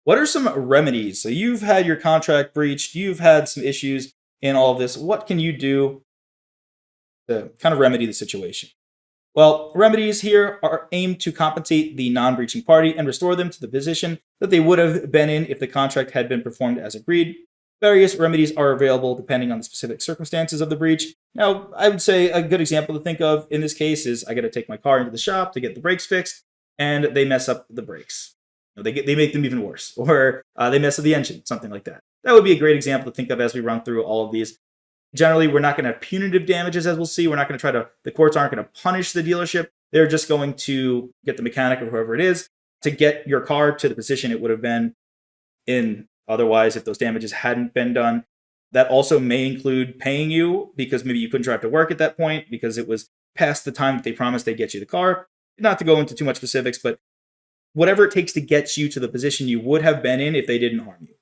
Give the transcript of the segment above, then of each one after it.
What are some remedies? So you've had your contract breached, you've had some issues in all of this. What can you do to kind of remedy the situation? Well, remedies here are aimed to compensate the non breaching party and restore them to the position that they would have been in if the contract had been performed as agreed. Various remedies are available depending on the specific circumstances of the breach. Now, I would say a good example to think of in this case is I got to take my car into the shop to get the brakes fixed, and they mess up the brakes. They make them even worse, or they mess up the engine, something like that. That would be a great example to think of as we run through all of these. Generally, we're not going to have punitive damages, as we'll see. We're not going to the courts aren't going to punish the dealership. They're just going to get the mechanic or whoever it is to get your car to the position it would have been in otherwise if those damages hadn't been done. That also may include paying you because maybe you couldn't drive to work at that point because it was past the time that they promised they'd get you the car. Not to go into too much specifics, but whatever it takes to get you to the position you would have been in if they didn't harm you.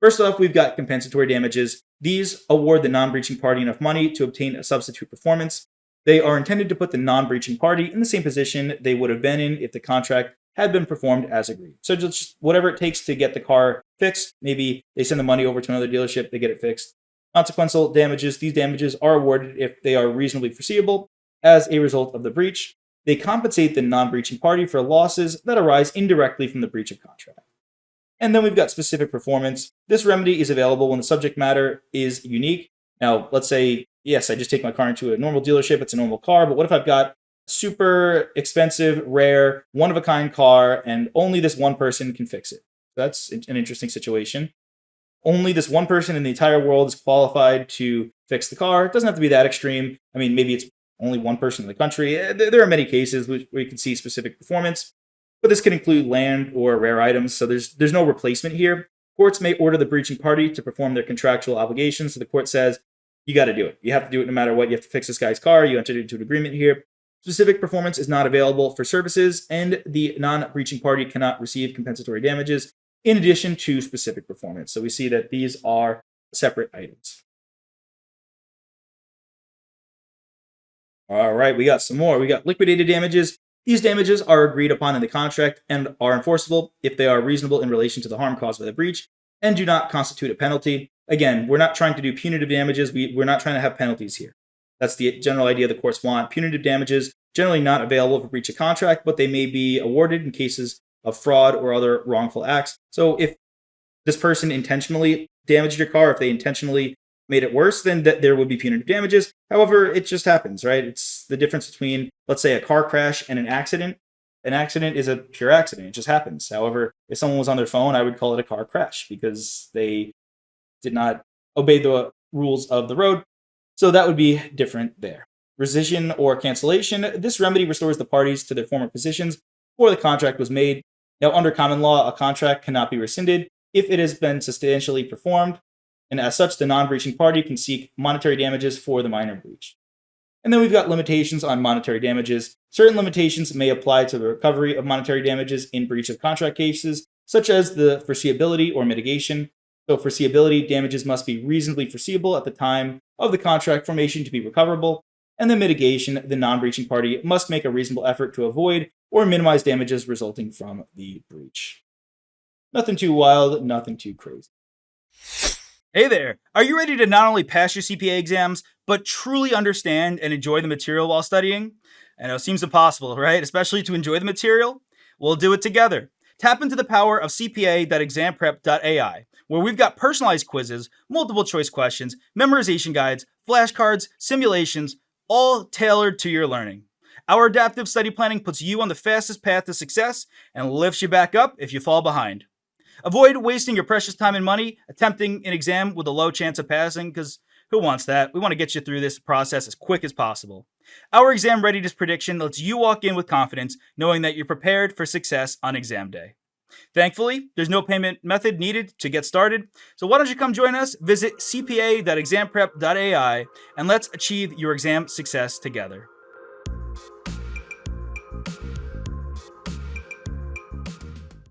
First off, we've got compensatory damages. These award the non-breaching party enough money to obtain a substitute performance. They are intended to put the non-breaching party in the same position they would have been in if the contract had been performed as agreed. So just whatever it takes to get the car fixed. Maybe they send the money over to another dealership, they get it fixed. Consequential damages. These damages are awarded if they are reasonably foreseeable as a result of the breach. They compensate the non-breaching party for losses that arise indirectly from the breach of contract. And then we've got specific performance. This remedy is available when the subject matter is unique. Now, let's say, yes, I just take my car into a normal dealership. It's a normal car, but what if I've got super expensive, rare, one-of-a-kind car, and only this one person can fix it? That's an interesting situation. Only this one person in the entire world is qualified to fix the car. It doesn't have to be that extreme. I mean, maybe it's only one person in the country. There are many cases where you can see specific performance. But this can include land or rare items, so there's no replacement here. Courts may order the breaching party to perform their contractual obligations, so the court says, you got to do it. You have to do it no matter what. You have to fix this guy's car. You entered into an agreement here. Specific performance is not available for services, and the non-breaching party cannot receive compensatory damages in addition to specific performance. So we see that these are separate items. All right, we got some more. We got liquidated damages. These damages are agreed upon in the contract and are enforceable if they are reasonable in relation to the harm caused by the breach and do not constitute a penalty. Again, we're not trying to do punitive damages. We're not trying to have penalties here. That's the general idea the courts want. Punitive damages, generally not available for breach of contract, but they may be awarded in cases of fraud or other wrongful acts. So if this person intentionally damaged your car, if they intentionally made it worse, then there would be punitive damages. However, it just happens, right? It's the difference between, let's say, a car crash and an accident. An accident is a pure accident. It just happens. However, if someone was on their phone, I would call it a car crash because they did not obey the rules of the road. So that would be different there. Rescission or cancellation. This remedy restores the parties to their former positions before the contract was made. Now, under common law, a contract cannot be rescinded if it has been substantially performed, and as such, the non-breaching party can seek monetary damages for the minor breach. And then we've got limitations on monetary damages. Certain limitations may apply to the recovery of monetary damages in breach of contract cases, such as the foreseeability or mitigation. So foreseeability, damages must be reasonably foreseeable at the time of the contract formation to be recoverable. And the mitigation, the non-breaching party must make a reasonable effort to avoid or minimize damages resulting from the breach. Nothing too wild, nothing too crazy. Hey there! Are you ready to not only pass your CPA exams, but truly understand and enjoy the material while studying? I know it seems impossible, right? Especially to enjoy the material? We'll do it together. Tap into the power of CPA.examprep.ai, where we've got personalized quizzes, multiple choice questions, memorization guides, flashcards, simulations, all tailored to your learning. Our adaptive study planning puts you on the fastest path to success and lifts you back up if you fall behind. Avoid wasting your precious time and money attempting an exam with a low chance of passing, because who wants that? We want to get you through this process as quick as possible. Our exam readiness prediction lets you walk in with confidence, knowing that you're prepared for success on exam day. Thankfully, there's no payment method needed to get started, so why don't you come join us? Visit cpa.examprep.ai and let's achieve your exam success together.